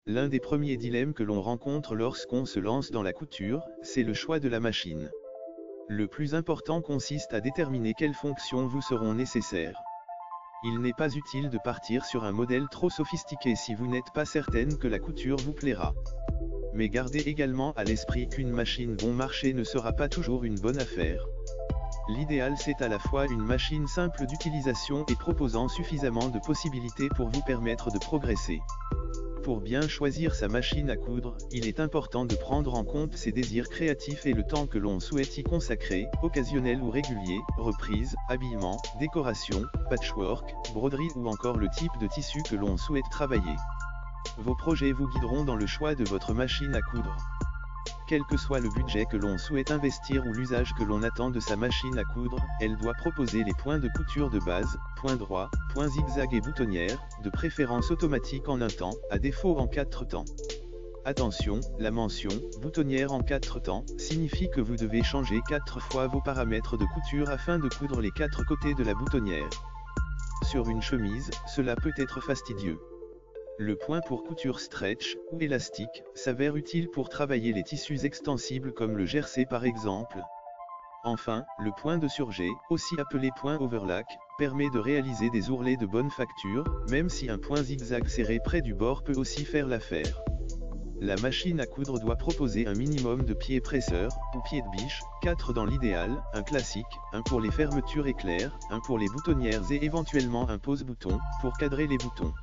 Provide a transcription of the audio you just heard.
L'un des premiers dilemmes que l'on rencontre lorsqu'on se lance dans la couture, c'est le choix de la machine. Le plus important consiste à déterminer quelles fonctions vous seront nécessaires. Il n'est pas utile de partir sur un modèle trop sophistiqué si vous n'êtes pas certaine que la couture vous plaira. Mais gardez également à l'esprit qu'une machine bon marché ne sera pas toujours une bonne affaire. L'idéal c'est à la fois une machine simple d'utilisation et proposant suffisamment de possibilités pour vous permettre de progresser. Pour bien choisir sa machine à coudre, il est important de prendre en compte ses désirs créatifs et le temps que l'on souhaite y consacrer, occasionnel ou régulier, reprise, habillement, décoration, patchwork, broderie ou encore le type de tissu que l'on souhaite travailler. Vos projets vous guideront dans le choix de votre machine à coudre. Quel que soit le budget que l'on souhaite investir ou l'usage que l'on attend de sa machine à coudre, elle doit proposer les points de couture de base, points droits, points zigzag et boutonnières, de préférence automatique en un temps, à défaut en 4 temps. Attention, la mention « boutonnière en 4 temps » signifie que vous devez changer 4 fois vos paramètres de couture afin de coudre les 4 côtés de la boutonnière. Sur une chemise, cela peut être fastidieux. Le point pour couture stretch, ou élastique, s'avère utile pour travailler les tissus extensibles comme le jersey par exemple. Enfin, le point de surjet, aussi appelé point overlock, permet de réaliser des ourlets de bonne facture, même si un point zigzag serré près du bord peut aussi faire l'affaire. La machine à coudre doit proposer un minimum de pieds presseurs, ou pieds de biche, 4 dans l'idéal, un classique, un pour les fermetures éclairs, un pour les boutonnières et éventuellement un pose-bouton, pour cadrer les boutons.